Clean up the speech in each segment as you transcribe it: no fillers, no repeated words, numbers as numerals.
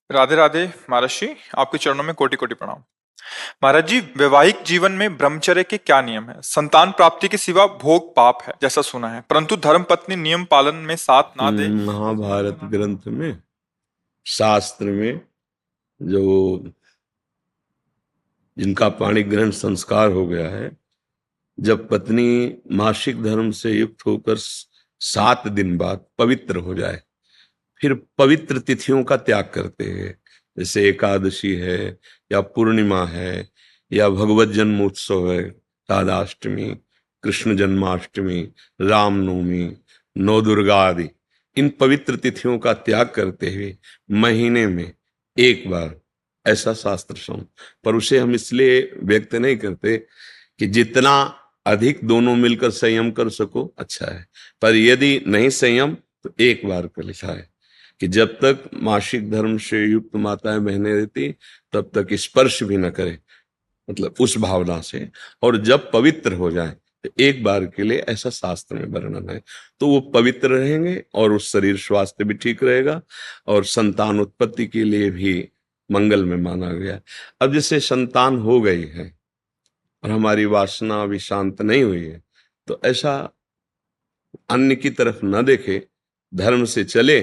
राधे राधे महर्षि, आपके चरणों में कोटि कोटि प्रणाम। महाराज जी, वैवाहिक जीवन में ब्रह्मचर्य के क्या नियम है? संतान प्राप्ति के सिवा भोग पाप है जैसा सुना है, परंतु धर्म पत्नी नियम पालन में साथ ना दे। महाभारत ग्रंथ में, शास्त्र में, जो जिनका पाणी ग्रहण संस्कार हो गया है, जब पत्नी मासिक धर्म से युक्त होकर 7 दिन बाद पवित्र हो जाए, फिर पवित्र तिथियों का त्याग करते हैं। जैसे एकादशी है, या पूर्णिमा है, या भगवत जन्मोत्सव है, राधाष्टमी, कृष्ण जन्माष्टमी, रामनवमी, नौ दुर्गा आदि, इन पवित्र तिथियों का त्याग करते हुए महीने में एक बार, ऐसा शास्त्र सम। पर उसे हम इसलिए व्यक्त नहीं करते कि जितना अधिक दोनों मिलकर संयम कर सको अच्छा है, पर यदि नहीं संयम तो एक बार का लिखा है कि जब तक मासिक धर्म से युक्त माताएं बहनें रहती तब तक स्पर्श भी न करे, मतलब उस भावना से, और जब पवित्र हो जाए तो एक बार के लिए, ऐसा शास्त्र में वर्णन है। तो वो पवित्र रहेंगे और उस शरीर स्वास्थ्य भी ठीक रहेगा और संतान उत्पत्ति के लिए भी मंगल में माना गया। अब जैसे संतान हो गई है और हमारी वासना अभी शांत नहीं हुई है, तो ऐसा अन्य की तरफ न देखे, धर्म से चले,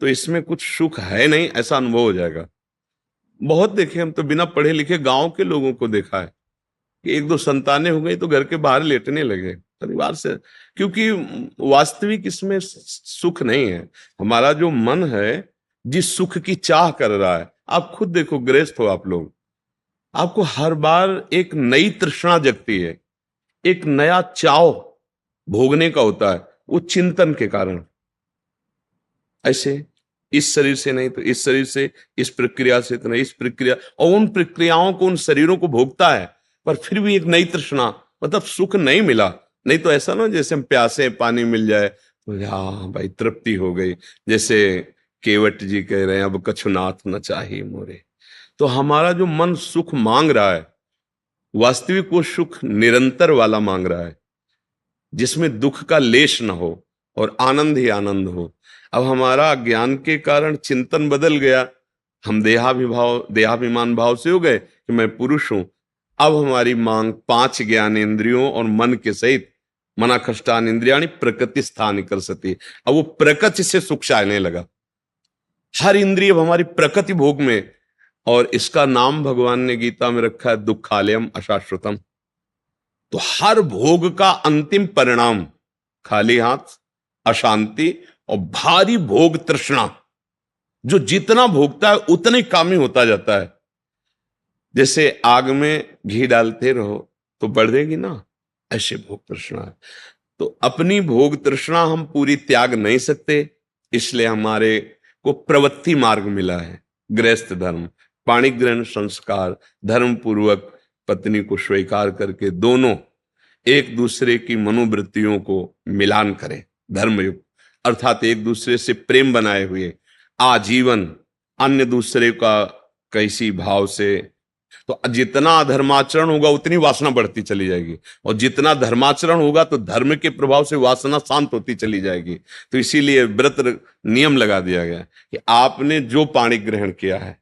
तो इसमें कुछ सुख है नहीं ऐसा अनुभव हो जाएगा। बहुत देखे, हम तो बिना पढ़े लिखे गांव के लोगों को देखा है कि एक दो संतानें हो गई तो घर के बाहर लेटने लगे परिवार से, क्योंकि वास्तविक इसमें सुख नहीं है। हमारा जो मन है जिस सुख की चाह कर रहा है, आप खुद देखो, गृहस्थ हो आप लोग, आपको हर बार एक नई तृष्णा जगती है, एक नया चाव भोगने का होता है, वो चिंतन के कारण। ऐसे इस शरीर से नहीं तो इस शरीर से, इस प्रक्रिया से तो नहीं इस प्रक्रिया, और उन प्रक्रियाओं को, उन शरीरों को भोगता है, पर फिर भी एक नई तृष्णा, मतलब सुख नहीं मिला। नहीं तो ऐसा ना जैसे हम प्यासे, पानी मिल जाए तो हाँ भाई तृप्ति हो गई, जैसे केवट जी कह रहे हैं, अब कछुनाथ न चाहिए मोरे। तो हमारा जो मन सुख मांग रहा है, वास्तविक वो सुख निरंतर वाला मांग रहा है, जिसमें दुख का लेश न हो और आनंद ही आनंद हो। अब हमारा ज्ञान के कारण चिंतन बदल गया, हम देहाभिमान भाव से हो गए कि मैं पुरुष हूं। अब हमारी मांग 5 ज्ञानेंद्रियों और मन के सहित, मना खष्टान इंद्रियाणी प्रकृति स्थान कर सती, अब वो प्रकृति से सुख चाहने लगा। हर इंद्रिय अब हमारी प्रकृति भोग में, और इसका नाम भगवान ने गीता में रखा है दुखालयम अशाश्वतम। तो हर भोग का अंतिम परिणाम खाली हाथ, अशांति और भारी भोग तृष्णा। जो जितना भोगता है उतने कामी होता जाता है। जैसे आग में घी डालते रहो तो बढ़ेगी ना, ऐसे भोग तृष्णा है। तो अपनी भोग तृष्णा हम पूरी त्याग नहीं सकते, इसलिए हमारे को प्रवृत्ति मार्ग मिला है, गृहस्थ धर्म, पाणिग्रहण संस्कार, धर्म पूर्वक पत्नी को स्वीकार करके दोनों एक दूसरे की मनोवृत्तियों को मिलान करें, धर्मयुक्त, अर्थात एक दूसरे से प्रेम बनाए हुए आजीवन, अन्य दूसरे का कैसी भाव से। तो जितना अधर्माचरण होगा उतनी वासना बढ़ती चली जाएगी, और जितना धर्माचरण होगा तो धर्म के प्रभाव से वासना शांत होती चली जाएगी। तो इसीलिए व्रत नियम लगा दिया गया कि आपने जो पाणी ग्रहण किया है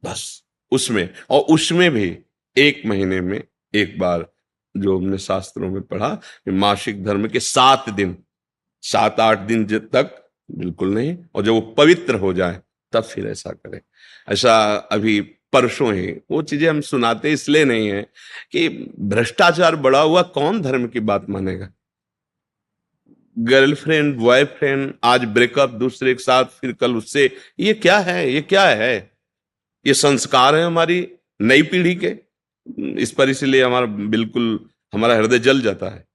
बस उसमें, और उसमें भी 1 महीने में एक बार, जो हमने शास्त्रों में पढ़ा कि मासिक धर्म के 7 दिन, 7-8 दिन तक बिल्कुल नहीं, और जब वो पवित्र हो जाए तब फिर ऐसा करें। ऐसा अभी परसों ही वो चीजें हम सुनाते इसलिए नहीं है कि भ्रष्टाचार बढ़ा हुआ, कौन धर्म की बात मानेगा। गर्लफ्रेंड बॉयफ्रेंड, आज ब्रेकअप दूसरे के साथ, फिर कल उससे, ये क्या है, ये क्या है? ये संस्कार है हमारी नई पीढ़ी के। इस पर इसलिए हमारा बिल्कुल, हमारा हृदय जल जाता है।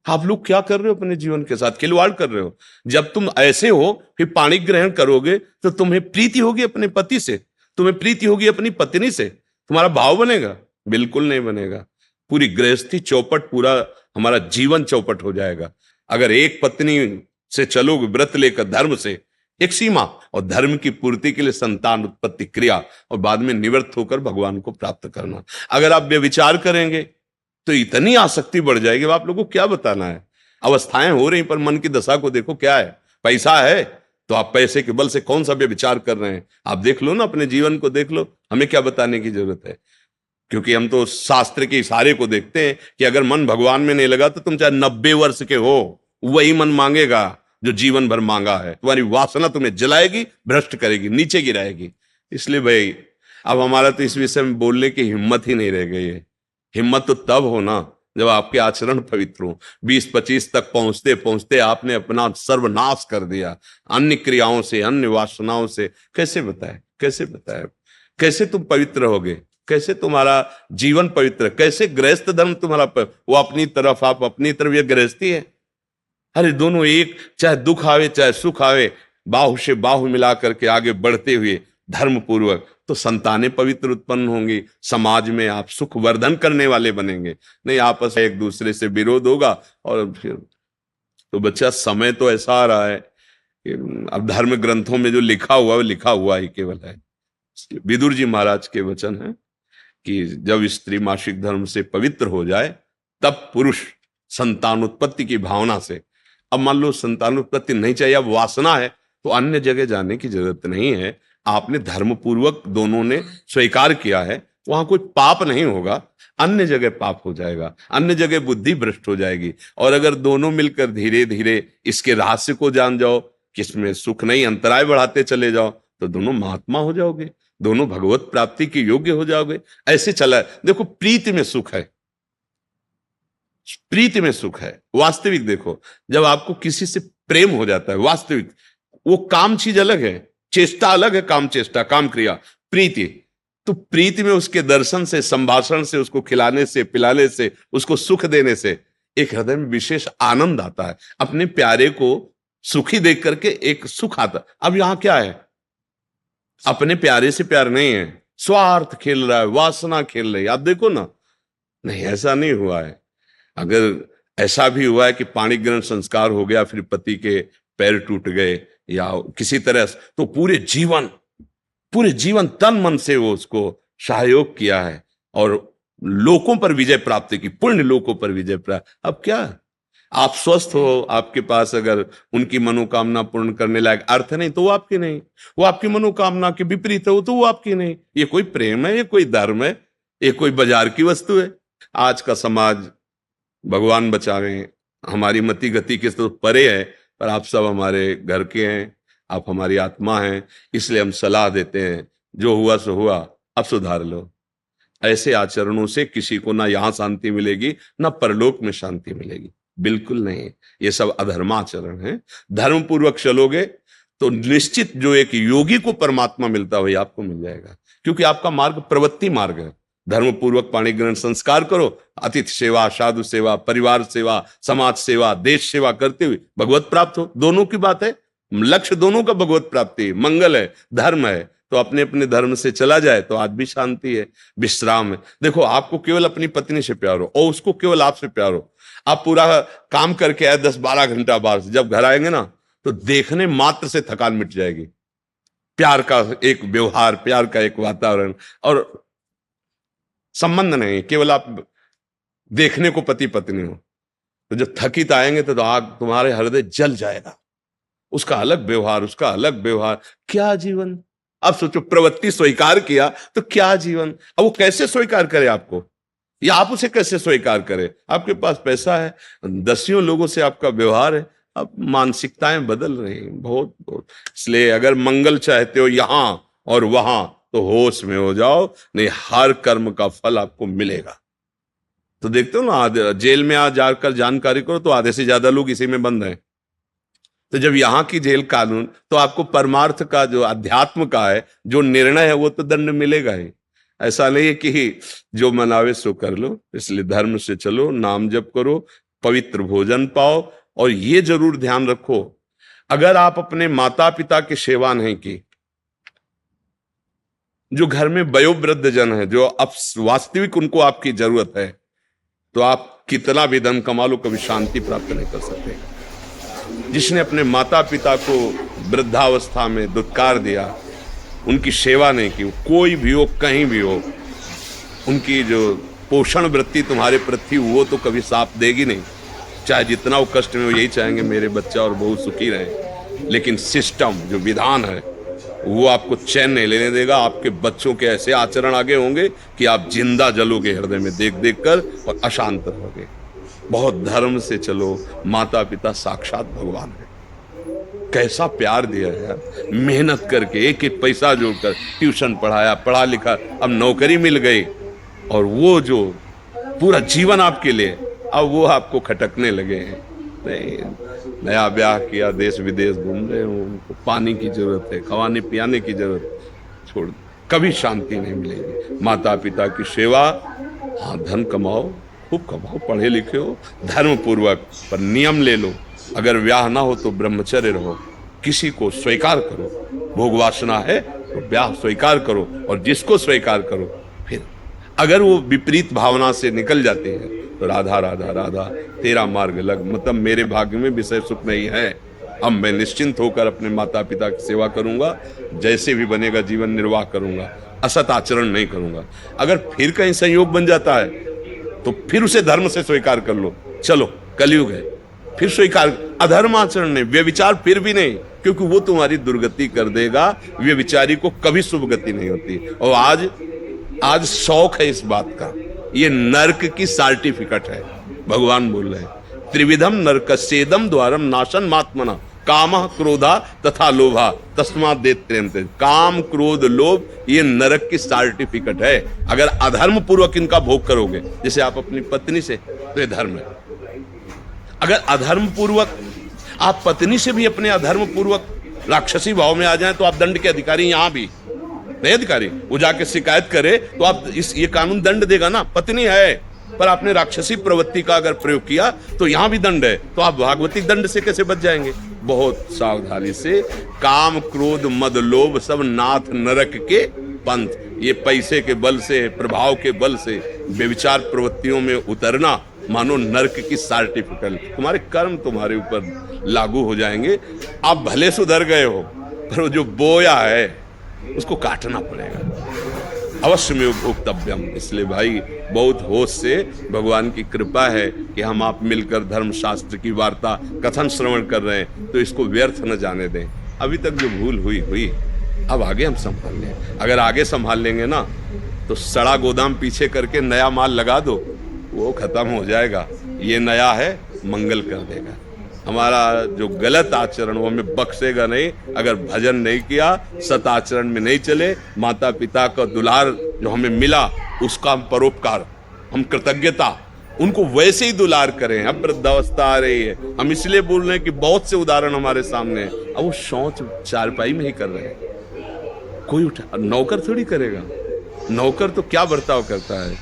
आप लोग क्या कर रहे हो अपने जीवन के साथ? खिलवाड़ कर रहे हो। जब तुम ऐसे हो फिर पाणी ग्रहण करोगे तो तुम्हें प्रीति होगी अपने पति से, तुम्हें प्रीति होगी अपनी पत्नी से, तुम्हारा भाव बनेगा? बिल्कुल नहीं बनेगा। पूरी गृहस्थी चौपट, पूरा हमारा जीवन चौपट हो जाएगा। अगर एक पत्नी से चलोगे व्रत लेकर, धर्म से, एक सीमा, और धर्म की पूर्ति के लिए संतान उत्पत्ति क्रिया, और बाद में निवृत्त होकर भगवान को प्राप्त करना। अगर आप व्यभिचार करेंगे तो इतनी आसक्ति बढ़ जाएगी, अब आप लोगों को क्या बताना है। अवस्थाएं हो रही पर मन की दशा को देखो क्या है। पैसा है तो आप पैसे के बल से कौन सा व्यभिचार कर रहे हैं? आप देख लो ना, अपने जीवन को देख लो, हमें क्या बताने की जरूरत है। क्योंकि हम तो शास्त्र के इशारे को देखते हैं कि अगर मन भगवान में नहीं लगा तो तुम चाहे 90 वर्ष के हो, वही मन मांगेगा जो जीवन भर मांगा है। तुम्हारी वासना तुम्हें जलाएगी, भ्रष्ट करेगी, नीचे गिराएगी। इसलिए भाई अब हमारा तो इस विषय में बोलने की हिम्मत ही नहीं रह गई है। हिम्मत तो तब हो ना जब आपके आचरण पवित्र हो। 20-25 तक पहुंचते पहुंचते आपने अपना सर्वनाश कर दिया अन्य क्रियाओं से, अन्य वासनाओं से। कैसे बताए, कैसे बताए? कैसे तुम पवित्र होगे? कैसे तुम्हारा जीवन पवित्र? कैसे गृहस्थ धर्म तुम्हारा वो अपनी तरफ, आप अपनी तरफ, ये गृहस्थी है। अरे दोनों एक, चाहे दुख आवे चाहे सुख आवे, बाहु से बाहु मिला करके आगे बढ़ते हुए धर्म पूर्वक, तो संतानें पवित्र उत्पन्न होंगी। समाज में आप सुख वर्धन करने वाले बनेंगे। नहीं आपस में एक दूसरे से विरोध होगा और फिर तो बच्चा समय तो ऐसा आ रहा है कि अब धर्म ग्रंथों में जो लिखा हुआ है वो लिखा हुआ ही केवल है। विदुर जी महाराज के वचन है कि जब स्त्री मासिक धर्म से पवित्र हो जाए तब पुरुष संतान उत्पत्ति की भावना से, अब मान लो संतान उत्पत्ति नहीं चाहिए, अब वासना है, तो अन्य जगह जाने की जरूरत नहीं है। आपने धर्म पूर्वक दोनों ने स्वीकार किया है, वहां कोई पाप नहीं होगा। अन्य जगह पाप हो जाएगा, अन्य जगह बुद्धि भ्रष्ट हो जाएगी। और अगर दोनों मिलकर धीरे धीरे इसके रहस्य को जान जाओ कि इसमें सुख नहीं, अंतराय बढ़ाते चले जाओ, तो दोनों महात्मा हो जाओगे, दोनों भगवत प्राप्ति के योग्य हो जाओगे। ऐसे चला है। देखो प्रीति में सुख है, प्रीति में सुख है। वास्तविक देखो, जब आपको किसी से प्रेम हो जाता है वास्तविक, वो काम चीज अलग है, चेष्टा अलग है, काम चेष्टा, काम क्रिया। प्रीति, तो प्रीति में उसके दर्शन से, संभाषण से, उसको खिलाने से, पिलाने से, उसको सुख देने से एक हृदय में विशेष आनंद आता है। अपने प्यारे को सुखी देख करके एक सुख आता। अब यहां क्या है, अपने प्यारे से प्यार नहीं है, स्वार्थ खेल रहा है, वासना खेल रही है। आप देखो ना, नहीं ऐसा नहीं हुआ है। अगर ऐसा भी हुआ है कि पाणी ग्रहण संस्कार हो गया, फिर पति के पैर टूट गए या किसी तरह, तो पूरे जीवन तन मन से वो उसको सहयोग किया है और लोकों पर विजय प्राप्त की, पुण्य लोकों पर विजय प्राप्त। अब क्या आप स्वस्थ हो, आपके पास अगर उनकी मनोकामना पूर्ण करने लायक अर्थ नहीं तो वो आपकी नहीं, वो आपकी मनोकामना के विपरीत है तो वो आपकी नहीं। ये कोई प्रेम है, ये कोई धर्म है, ये कोई बाजार की वस्तु है? आज का समाज भगवान बचावे, हमारी मति गति के तो परे है, पर आप सब हमारे घर के हैं, आप हमारी आत्मा हैं, इसलिए हम सलाह देते हैं, जो हुआ सो हुआ, अब सुधार लो। ऐसे आचरणों से किसी को ना यहां शांति मिलेगी ना परलोक में शांति मिलेगी, बिल्कुल नहीं। ये सब अधर्माचरण है। धर्म पूर्वक चलोगे तो निश्चित जो एक योगी को परमात्मा मिलता हो आपको मिल जाएगा, क्योंकि आपका मार्ग प्रवृत्ति मार्ग है। धर्म पूर्वक पाणी ग्रहण संस्कार करो, अतिथि सेवा, साधु सेवा, परिवार सेवा, समाज सेवा, देश सेवा करते हुए भगवत प्राप्त हो। दोनों की बात है, लक्ष्य दोनों का भगवत प्राप्ति, मंगल है, धर्म है। तो अपने अपने धर्म से चला जाए तो आज भी शांति है, विश्राम है। देखो आपको केवल अपनी पत्नी से प्यार हो और उसको केवल आपसे प्यार हो, आप पूरा काम करके आए 10-12 घंटा बाहर से, जब घर आएंगे ना तो देखने मात्र से थकान मिट जाएगी। प्यार का एक व्यवहार, प्यार का एक वातावरण और संबंध नहीं, केवल आप देखने को पति पत्नी हो। तो जब थकित आएंगे तो आग तुम्हारे हृदय जल जाएगा। उसका अलग व्यवहार, उसका अलग व्यवहार, क्या जीवन। अब सोचो प्रवृत्ति स्वीकार किया तो क्या जीवन। अब वो कैसे स्वीकार करे आपको, या आप उसे कैसे स्वीकार करें? आपके पास पैसा है, दसियों लोगों से आपका व्यवहार है, अब मानसिकताएं बदल रही हैं बहुत बहुत। इसलिए अगर मंगल चाहते हो यहां और वहां तो होश में हो जाओ, नहीं हर कर्म का फल आपको मिलेगा। तो देखते हो ना, जेल में आ जाकर जानकारी करो तो आधे से ज्यादा लोग इसी में बंद हैं। तो जब यहाँ की जेल कानून, तो आपको परमार्थ का जो अध्यात्म का है जो निर्णय है वो तो दंड मिलेगा ही। ऐसा नहीं है कि जो मनावे सो कर लो। इसलिए धर्म से चलो, नाम जप करो, पवित्र भोजन पाओ। और ये जरूर ध्यान रखो, अगर आप अपने माता पिता की सेवा नहीं की, जो घर में वयोवृद्ध जन है, जो अब वास्तविक उनको आपकी जरूरत है, तो आप कितना भी धन कमा लो कभी शांति प्राप्त नहीं कर सकते। जिसने अपने माता पिता को वृद्धावस्था में दुत्कार दिया, उनकी सेवा नहीं की, कोई भी हो कहीं भी हो, उनकी जो पोषण वृत्ति तुम्हारे प्रति वो तो कभी साथ देगी नहीं। चाहे जितना वो कष्ट में, वो यही चाहेंगे मेरे बच्चा और बहू सुखी रहें। लेकिन सिस्टम जो विधान है वो आपको चैन नहीं लेने देगा। आपके बच्चों के ऐसे आचरण आगे होंगे कि आप जिंदा जलोगे हृदय में देख देख कर और अशांत रहोगे। बहुत धर्म से चलो। माता पिता साक्षात भगवान है। कैसा प्यार दिया है यार, मेहनत करके एक एक पैसा जोड़कर ट्यूशन पढ़ाया, पढ़ा लिखा, अब नौकरी मिल गई और वो जो पूरा जीवन आपके लिए, अब वो आपको खटकने लगे हैं। नहीं, नया ब्याह किया, देश विदेश घूम रहे हो, उनको पानी की जरूरत है, खवाने पियाने की जरूरत, छोड़, कभी शांति नहीं मिलेगी। माता पिता की सेवा, हाँ धन कमाओ, खूब कमाओ, पढ़े लिखे हो, धर्म पूर्वक, पर नियम ले लो। अगर ब्याह ना हो तो ब्रह्मचर्य रहो, किसी को स्वीकार करो। भोग वासना है तो ब्याह स्वीकार करो, और जिसको स्वीकार करो फिर अगर वो विपरीत भावना से निकल जाते हैं तो राधा राधा राधा तेरा मार्ग लग, मतलब मेरे भाग्य में विषय सुख नहीं है, अब मैं निश्चिंत होकर अपने माता पिता की सेवा करूंगा, जैसे भी बनेगा जीवन निर्वाह करूंगा, असत आचरण नहीं करूंगा। अगर फिर कहीं संयोग बन जाता है तो फिर उसे धर्म से स्वीकार कर लो। चलो कलयुग है, फिर स्वीकार, अधर्म आचरण नहीं, व्यभिचार फिर भी नहीं, क्योंकि वो तुम्हारी दुर्गति कर देगा। व्यभिचारी को कभी शुभ गति नहीं होती। और आज शौक है इस बात का, ये नरक की सर्टिफिकेट है। भगवान बोल रहे हैं त्रिविधम नरकस्येदम द्वारम नाशन मात्मना कामः क्रोधा तथा लोभा तस्मात् देत्रेन्ते। काम क्रोध लोभ ये नरक की सर्टिफिकेट है। अगर अधर्म पूर्वक इनका भोग करोगे, जैसे आप अपनी पत्नी से, तो ये धर्म है। अगर अधर्म पूर्वक आप पत्नी से भी अपने अधर्म पूर्वक राक्षसी भाव में आ जाएं तो आप दंड के अधिकारी, यहां भी नहीं अधिकारी, वो जाके शिकायत करे तो आप ये कानून दंड देगा ना। पत्नी है पर आपने राक्षसी प्रवृत्ति का अगर प्रयोग किया तो यहां भी दंड है, तो आप भागवतिक दंड से कैसे बच जाएंगे? बहुत सावधानी से। काम क्रोध मद लोभ सब नाथ नरक के पंथ, ये पैसे के बल से, प्रभाव के बल से व्यभिचार प्रवृत्तियों में उतरना मानो नरक की सर्टिफिकेट। तुम्हारे कर्म तुम्हारे ऊपर लागू हो जाएंगे। आप भले सुधर गए हो पर वो जो बोया है उसको काटना पड़ेगा। अवश्य में भोक्तव्यम। इसलिए भाई बहुत होश से, भगवान की कृपा है कि हम आप मिलकर धर्म शास्त्र की वार्ता कथन श्रवण कर रहे हैं, तो इसको व्यर्थ न जाने दें। अभी तक जो भूल हुई, अब आगे हम संभाल लें। अगर आगे संभाल लेंगे ना तो सड़ा गोदाम पीछे करके नया माल लगा दो, वो खत्म हो जाएगा। ये नया है, मंगल कर देगा। हमारा जो गलत आचरण वो हमें बख्शेगा नहीं। अगर भजन नहीं किया, सत आचरण में नहीं चले, माता पिता का दुलार जो हमें मिला उसका हम परोपकार, हम कृतज्ञता, उनको वैसे ही दुलार करें। अब वृद्धावस्था आ रही है, हम इसलिए बोल रहे हैं कि बहुत से उदाहरण हमारे सामने हैं। अब वो शौच चारपाई में ही कर रहे हैं, कोई उठा, नौकर थोड़ी करेगा। नौकर तो क्या बर्ताव करता है,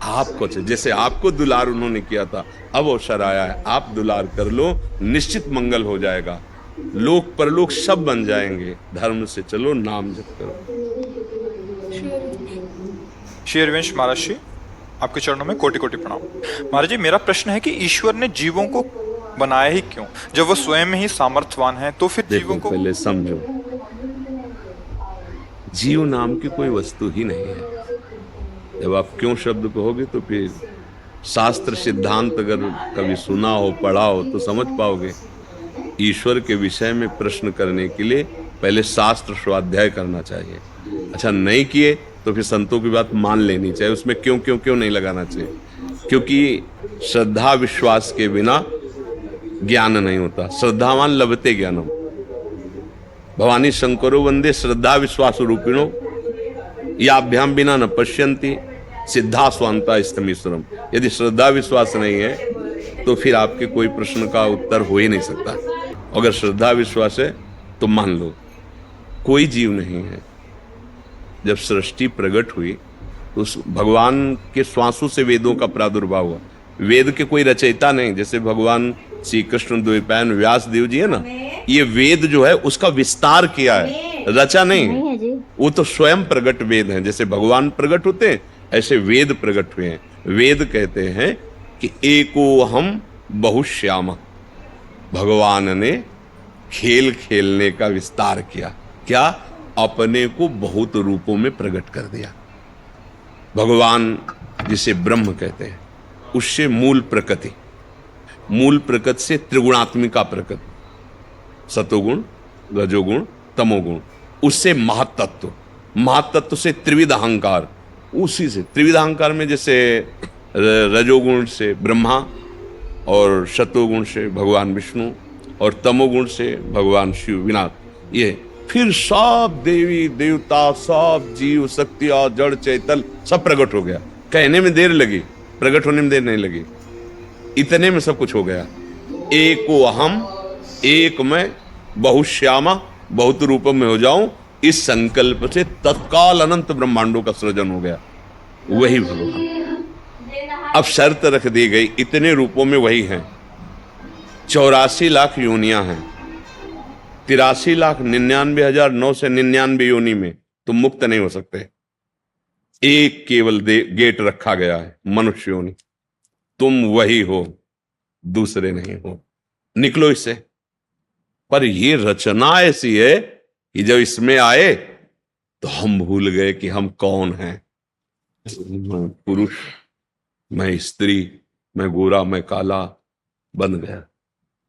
आपको, जैसे आपको दुलार उन्होंने किया था, अब अवसर आया है, आप दुलार कर लो, निश्चित मंगल हो जाएगा। लोक परलोक सब बन जाएंगे। धर्म से चलो, नाम जप करो। श्री हरिवंश महाराज जी, आपके चरणों में कोटि कोटि प्रणाम। महाराज जी, मेरा प्रश्न है कि ईश्वर ने जीवों को बनाया ही क्यों? जब वो स्वयं ही सामर्थ्यवान है तो फिर जीवों को पहले समझो, जीव नाम की कोई वस्तु ही नहीं है। जब आप क्यों शब्द कहोगे तो फिर शास्त्र सिद्धांत अगर कभी सुना हो, पढ़ा हो तो समझ पाओगे। ईश्वर के विषय में प्रश्न करने के लिए पहले शास्त्र स्वाध्याय करना चाहिए। अच्छा, नहीं किए तो फिर संतों की बात मान लेनी चाहिए। उसमें क्यों क्यों क्यों नहीं लगाना चाहिए, क्योंकि श्रद्धा विश्वास के बिना ज्ञान नहीं होता। श्रद्धावान लभते ज्ञानम। भवानी शंकरो वंदे श्रद्धा विश्वास रूपिणो याभ्याम बिना न पश्यन्ति सिद्धा स्वांता स्तमीश्वरम। यदि श्रद्धा विश्वास नहीं है तो फिर आपके कोई प्रश्न का उत्तर हो ही नहीं सकता। अगर श्रद्धा विश्वास है तो मान लो कोई जीव नहीं है। जब सृष्टि प्रकट हुई तो उस भगवान के श्वासों से वेदों का प्रादुर्भाव हुआ। वेद के कोई रचयिता नहीं, जैसे भगवान श्री कृष्ण द्वैपायन व्यास देव जी है ना, ये वेद जो है उसका विस्तार किया है, रचा नहीं। वो तो स्वयं प्रकट वेद हैं। जैसे भगवान प्रकट होते हैं ऐसे वेद प्रकट हुए हैं। वेद कहते हैं कि एको हम बहुश्यामा। भगवान ने खेल खेलने का विस्तार किया। क्या? अपने को बहुत रूपों में प्रकट कर दिया। भगवान जिसे ब्रह्म कहते हैं, उससे मूल प्रकृति, मूल प्रकृति से त्रिगुणात्मिका प्रकृति, सतोगुण, रजोगुण, तमोगुण, उससे महातत्व, महातत्व से त्रिविध अहंकार, उसी से त्रिविध अहंकार में जैसे रजोगुण से ब्रह्मा, और सतोगुण से भगवान विष्णु, और तमोगुण से भगवान शिव विनाथ, ये फिर सब देवी देवता, सब जीव शक्तियां, जड़ चैतल सब प्रकट हो गया। कहने में देर लगी, प्रकट होने में देर नहीं लगी, इतने में सब कुछ हो गया। एको अहम, एक मैं, बहुश्यामा, बहुत रूपों में हो जाऊं, इस संकल्प से तत्काल अनंत ब्रह्मांडों का सृजन हो गया। वही भगवान। अब शर्त रख दी गई, इतने रूपों में वही हैं। 84 लाख योनियां हैं, 83,99,999 योनि में तुम मुक्त नहीं हो सकते। एक केवल गेट रखा गया है, मनुष्य योनि। तुम वही हो, दूसरे नहीं हो, निकलो इससे। पर ये रचना ऐसी है कि जब इसमें आए तो हम भूल गए कि हम कौन हैं। मैं पुरुष, मैं स्त्री, मैं गोरा, मैं काला बन गया।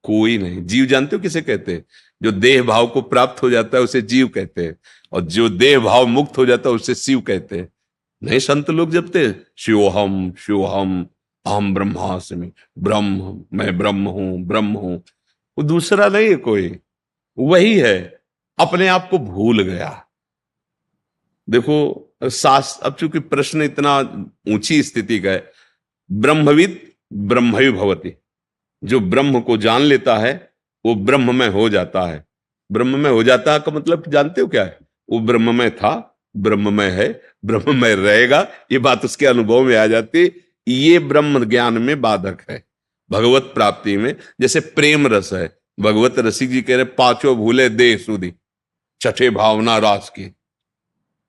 कोई नहीं। जीव जानते हो किसे कहते हैं? जो देह भाव को प्राप्त हो जाता है उसे जीव कहते हैं, और जो देह भाव मुक्त हो जाता है उसे शिव कहते हैं। नहीं, संत लोग जपते शिवोहम शिवोहम, अहम ब्रह्मास्मि, ब्रह्म, मैं ब्रह्म हूं, ब्रह्म हूं। वो दूसरा नहीं है कोई, वही है। अपने आप को भूल गया। देखो अब चूंकि प्रश्न इतना ऊंची स्थिति का है, ब्रह्मविद ब्रह्मवि भवति, जो ब्रह्म को जान लेता है वो ब्रह्म में हो जाता है। ब्रह्म में हो जाता है का मतलब जानते हो क्या है? वो ब्रह्म में था, ब्रह्म में है, ब्रह्म में रहेगा, ये बात उसके अनुभव में आ जाती। ये ब्रह्म ज्ञान में बाधक है भगवत प्राप्ति में। जैसे प्रेम रस है, भगवत रसिक जी कह रहे पांचों भूले देह सुधि, छठे भावना रास की।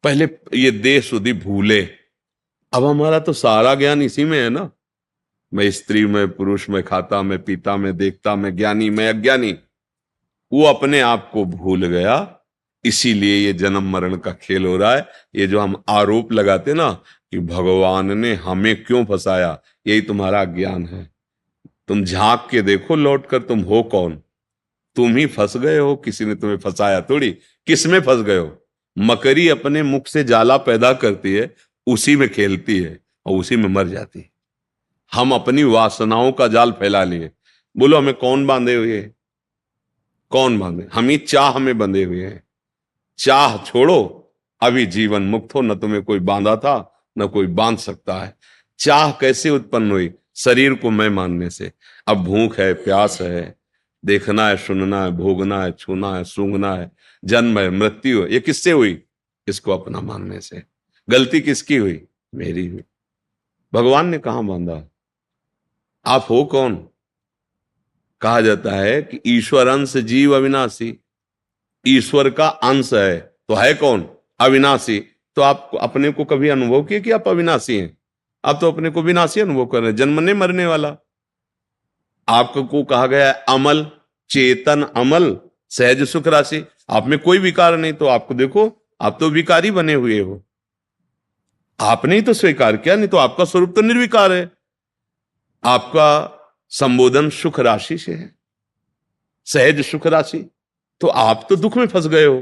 पहले ये देह सुधि भूले। अब हमारा तो सारा ज्ञान इसी में है ना। मैं स्त्री, मैं पुरुष, मैं खाता, मैं पीता, मैं देखता, मैं ज्ञानी, मैं अज्ञानी। वो अपने आप को भूल गया, इसीलिए ये जन्म मरण का खेल हो रहा है। ये जो हम आरोप लगाते ना कि भगवान ने हमें क्यों फंसाया, यही तुम्हारा ज्ञान है। तुम झांक के देखो लौट कर, तुम हो कौन? तुम ही फंस गए हो, किसी ने तुम्हें फंसाया थोड़ी। किस में फंस गए हो? मकड़ी अपने मुख से जाला पैदा करती है, उसी में खेलती है और उसी में मर जाती है। हम अपनी वासनाओं का जाल फैला लिए। बोलो हमें कौन बांधे हुए है? कौन बांधे? हम ही चाह में बंधे हुए हैं। चाह छोड़ो, अभी जीवन मुक्त हो। न तुम्हें कोई बांधा था, न कोई बांध सकता है। चाह कैसे उत्पन्न हुई? शरीर को मैं मानने से। अब भूख है, प्यास है, देखना है, सुनना है, भोगना है, छूना है, सूंघना है, जन्म है, मृत्यु है, ये किससे हुई? इसको अपना मानने से। गलती किसकी हुई? मेरी हुई। भगवान ने कहां बांधा? आप हो कौन? कहा जाता है कि ईश्वर अंश जीव अविनाशी। ईश्वर का अंश है तो है कौन? अविनाशी। तो आप अपने को कभी अनुभव किए कि आप अविनाशी हैं? आप तो अपने को विनाशी अनुभव कर रहे हैं, जन्मने मरने वाला। आपको कहा गया है अमल, चेतन अमल, सहज सुख राशि। आप में कोई विकार नहीं, तो आपको देखो, आप तो विकारी बने हुए हो। आपने ही तो स्वीकार किया, नहीं तो आपका स्वरूप तो निर्विकार है। आपका संबोधन सुख राशि से है, सहज सुख राशि। तो आप तो दुख में फंस गए हो।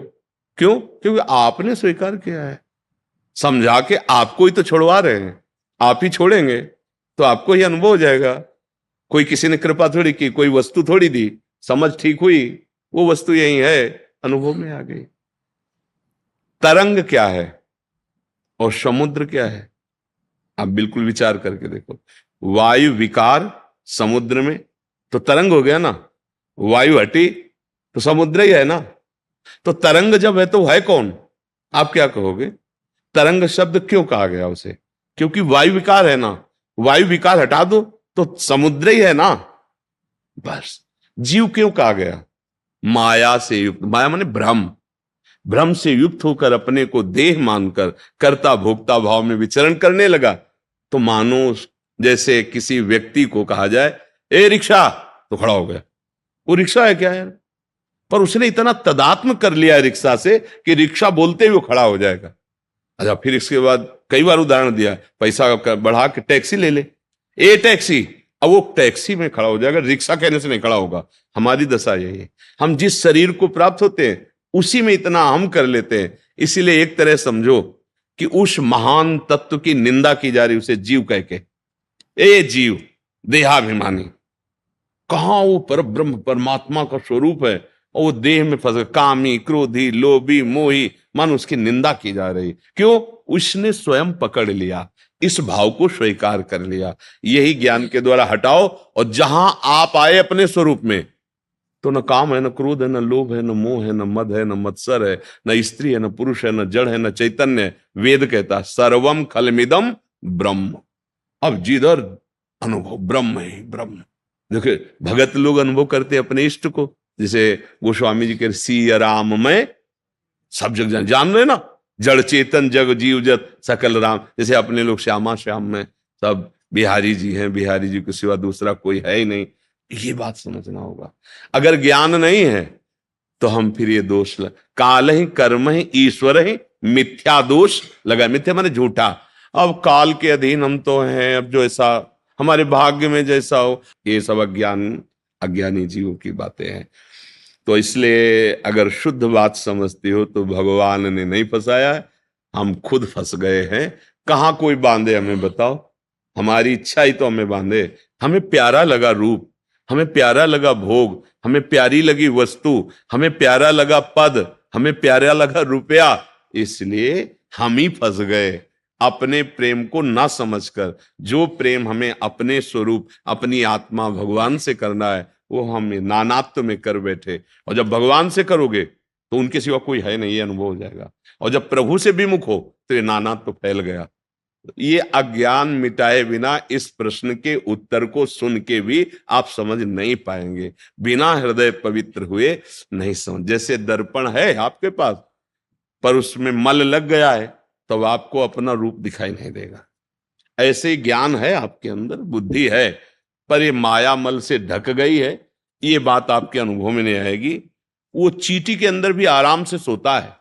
क्यों? क्योंकि आपने स्वीकार किया है। समझा के आपको ही तो छोड़वा रहे हैं, आप ही छोड़ेंगे तो आपको ही अनुभव हो जाएगा। कोई किसी ने कृपा थोड़ी की, कोई वस्तु थोड़ी दी, समझ ठीक हुई, वो वस्तु यही है, अनुभव में आ गई। तरंग क्या है और समुद्र क्या है? आप बिल्कुल विचार करके देखो। वायु विकार समुद्र में तो तरंग हो गया ना। वायु हटी तो समुद्र ही है ना। तो तरंग जब है तो है कौन? आप क्या कहोगे? तरंग शब्द क्यों कहा गया उसे? क्योंकि वायु विकार है ना। वायु विकार हटा दो तो समुद्र ही है ना। बस। जीव क्यों कहा गया? माया से युक्त। माया माने भ्रम। भ्रम से युक्त होकर अपने को देह मानकर कर्ता भोक्ता भाव में विचरण करने लगा। तो मानो जैसे किसी व्यक्ति को कहा जाए ए रिक्शा, तो खड़ा हो गया। वो रिक्शा है क्या यार? पर उसने इतना तदात्म कर लिया है रिक्शा से कि रिक्शा बोलते ही वो खड़ा हो जाएगा। अच्छा, फिर इसके बाद कई बार उदाहरण दिया, पैसा बढ़ा के टैक्सी ले ले। ए टैक्सी, अब वो टैक्सी में खड़ा हो जाएगा, रिक्शा कहने से नहीं खड़ा होगा। हमारी दशा यही है, हम जिस शरीर को प्राप्त होते हैं उसी में इतना हम कर लेते हैं। इसीलिए एक तरह समझो कि उस महान तत्व की निंदा की जा रही, उसे जीव कह के, ए जीव देहाभिमानी, कहां वो पर ब्रह्म परमात्मा का स्वरूप है और वो देह में फंस, कामी, क्रोधी, लोभी, मोही, मान उसकी निंदा की जा रही। क्यों? उसने स्वयं पकड़ लिया, इस भाव को स्वीकार कर लिया। यही ज्ञान के द्वारा हटाओ, और जहां आप आए अपने स्वरूप में, तो न काम है, न क्रोध है, न लोभ है, न मोह है, न मद है, न मत्सर है, न स्त्री है, न पुरुष है, न जड़ है, न चैतन्य है। वेद कहता है सर्वम खलमिदम ब्रह्म। अब जिधर अनुभव ब्रह्म ही ब्रह्म। देखिए भगत लोग अनुभव करते अपने इष्ट को, जैसे गोस्वामी जी के सिया राम में सब जग जान रहे ना, जड़ चेतन जग जीव जत सकल राम। जैसे अपने लोग श्यामा श्याम में सब बिहारी जी हैं, बिहारी जी के सिवा दूसरा कोई है ही नहीं। ये बात समझना होगा। अगर ज्ञान नहीं है तो हम फिर ये दोष काल ही कर्म ही ईश्वर ही मिथ्या दोष लगा। मिथ्या माने झूठा। अब काल के अधीन हम तो हैं, अब जो ऐसा हमारे भाग्य में जैसा हो, ये सब अज्ञानी जीवों की बातें हैं। तो इसलिए अगर शुद्ध बात समझती हो तो भगवान ने नहीं फंसाया है, हम खुद फंस गए हैं। कहाँ कोई बांधे हमें बताओ? हमारी इच्छा ही तो हमें बांधे। हमें प्यारा लगा रूप, हमें प्यारा लगा भोग, हमें प्यारी लगी वस्तु, हमें प्यारा लगा पद, हमें प्यारा लगा रुपया, इसलिए हम ही फंस गए अपने प्रेम को ना समझकर। जो प्रेम हमें अपने स्वरूप, अपनी आत्मा भगवान से करना है, वो हम नानात्व में कर बैठे। और जब भगवान से करोगे तो उनके सिवा कोई है नहीं, ये अनुभव हो जाएगा। और जब प्रभु से विमुख हो तो ये नानात्व फैल गया। ये अज्ञान मिटाए बिना इस प्रश्न के उत्तर को सुन के भी आप समझ नहीं पाएंगे। बिना हृदय पवित्र हुए नहीं समझ। जैसे दर्पण है आपके पास, पर उसमें मल लग गया है, तब आपको अपना रूप दिखाई नहीं देगा। ऐसे ही ज्ञान है आपके अंदर, बुद्धि है, पर ये माया मल से ढक गई है। ये बात आपके अनुभव में नहीं आएगी। वो चींटी के अंदर भी आराम से सोता है,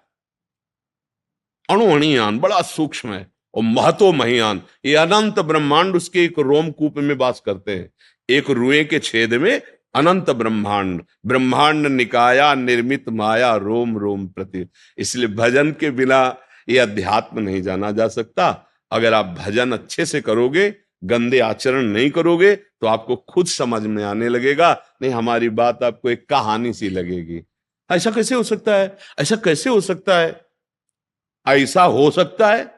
अणुअणियान बड़ा सूक्ष्म है, और महतो महियान, ये अनंत ब्रह्मांड उसके एक रोमकूप में वास करते हैं। एक रुए के छेद में अनंत ब्रह्मांड, ब्रह्मांड निकाया निर्मित माया रोम रोम प्रति। इसलिए भजन के बिना ये अध्यात्म नहीं जाना जा सकता। अगर आप भजन अच्छे से करोगे, गंदे आचरण नहीं करोगे, तो आपको खुद समझ में आने लगेगा। नहीं हमारी बात आपको एक कहानी सी लगेगी। ऐसा कैसे हो सकता है? ऐसा कैसे हो सकता है? ऐसा हो सकता है।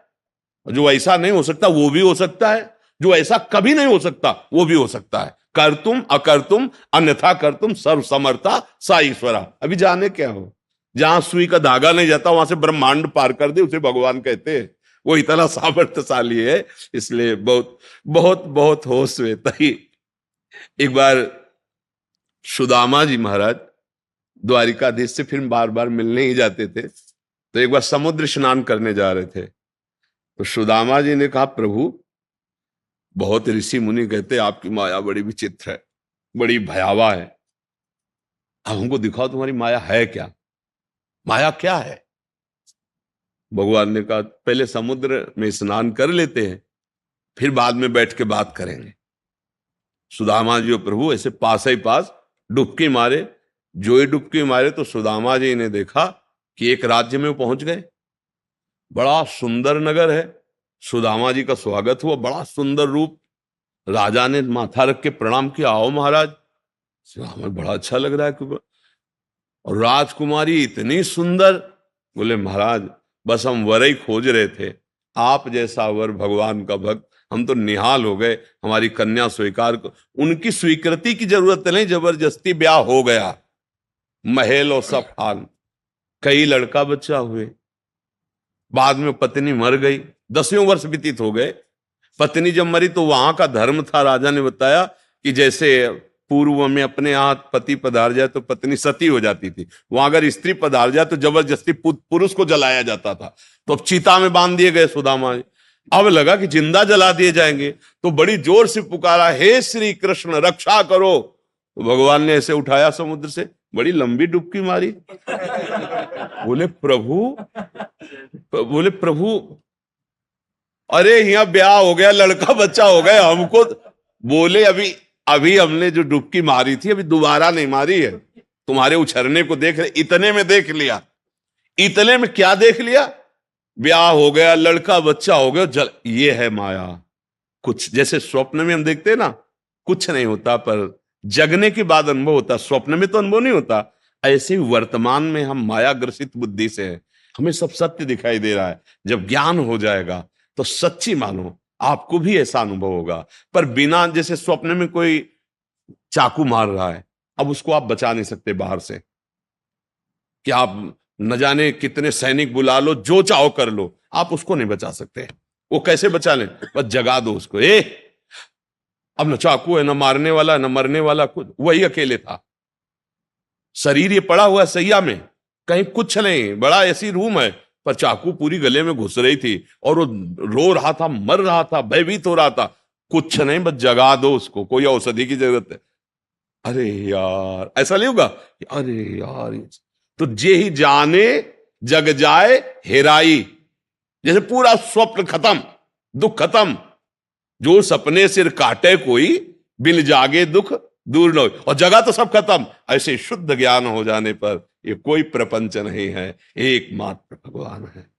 जो ऐसा नहीं हो सकता वो भी हो सकता है, जो ऐसा कभी नहीं हो सकता वो भी हो सकता है। कर तुम अकर तुम अन्यथा कर तुम सर्व समर्था सा ईश्वरा। अभी जाने क्या हो, जहां सुई का धागा नहीं जाता वहां से ब्रह्मांड पार कर दे, उसे भगवान कहते हैं। वो इतना सामर्थ्यशाली है। इसलिए बहुत बहुत बहुत होश में तही। एक बार सुदामा जी महाराज द्वारिकाधीश से फिर बार बार मिलने ही जाते थे, तो एक बार समुद्र स्नान करने जा रहे थे। तो सुदामा जी ने कहा, प्रभु बहुत ऋषि मुनि कहते आपकी माया बड़ी विचित्र है, बड़ी भयावह है। अब हमको दिखाओ तुम्हारी माया है क्या? माया क्या है? भगवान ने कहा पहले समुद्र में स्नान कर लेते हैं, फिर बाद में बैठ के बात करेंगे। सुदामा जी और प्रभु ऐसे पास ही पास डुबकी मारे। जो ही डुबकी मारे तो सुदामा जी ने देखा कि एक राज्य में पहुंच गए। बड़ा सुंदर नगर है। सुदामा जी का स्वागत हुआ, बड़ा सुंदर रूप। राजा ने माथा रख के प्रणाम किया, आओ महाराज। हमें बड़ा अच्छा लग रहा है। और राजकुमारी इतनी सुंदर। बोले महाराज बस हम वर ही खोज रहे थे, आप जैसा वर भगवान का भक्त, हम तो निहाल हो गए। हमारी कन्या स्वीकार को, उनकी स्वीकृति की जरूरत नहीं, जबरदस्ती ब्याह हो गया। महल और सब हाल, कई लड़का बच्चा हुए। बाद में पत्नी मर गई, 10वें वर्ष व्यतीत हो गए। पत्नी जब मरी तो वहां का धर्म था, राजा ने बताया कि जैसे पूर्व में अपने यहाँ पति पधार जाए तो पत्नी सती हो जाती थी, वहां अगर स्त्री पधार जाए तो जबरदस्ती पुरुष को जलाया जाता था। तो अब चिता में बांध दिए गए सुदामा। अब लगा कि जिंदा जला दिए जाएंगे, तो बड़ी जोर से पुकारा, हे श्री कृष्ण रक्षा करो। तो भगवान ने ऐसे उठाया समुद्र से, बड़ी लंबी डुबकी मारी। बोले प्रभु अरे यहाँ ब्याह हो गया, लड़का बच्चा हो गया हमको। बोले अभी अभी हमने जो डुबकी मारी थी अभी दोबारा नहीं मारी है। तुम्हारे उछरने को देख रहे, इतने में देख लिया। इतने में क्या देख लिया? ब्याह हो गया, लड़का बच्चा हो गया, ये है माया। कुछ जैसे स्वप्न में हम देखते हैं ना, कुछ नहीं होता, पर जगने के बाद अनुभव होता। स्वप्न में तो अनुभव नहीं होता। ऐसे ही वर्तमान में हम माया ग्रसित बुद्धि से हैं, हमें सब सत्य दिखाई दे रहा है। जब ज्ञान हो जाएगा तो सच्ची मानो आपको भी ऐसा अनुभव होगा। पर बिना, जैसे स्वप्न में कोई चाकू मार रहा है, अब उसको आप बचा नहीं सकते बाहर से, कि आप न जाने कितने सैनिक बुला लो, जो चाहो कर लो, आप उसको नहीं बचा सकते। वो कैसे बचा लें? बस जगा दो उसको। अब न चाकू है, न मारने वाला, न मरने वाला, कुछ, वही अकेले था। शरीर ये पड़ा हुआ है सैया में, कहीं कुछ नहीं, बड़ा ऐसी रूम है, पर चाकू पूरी गले में घुस रही थी और वो रो रहा था, मर रहा था, भयभीत हो रहा था। कुछ नहीं, बस जगा दो उसको, कोई औषधि की जरूरत है। अरे यार, ऐसा नहीं होगा? अरे यार, तो जे ही जाने जग जाए हेराई। जैसे पूरा स्वप्न खत्म, दुख खत्म। जो सपने सिर काटे कोई, बिन जागे दुख दूर न हो। और जगह तो सब खत्म। ऐसे शुद्ध ज्ञान हो जाने पर ये कोई प्रपंच नहीं है, एकमात्र भगवान है।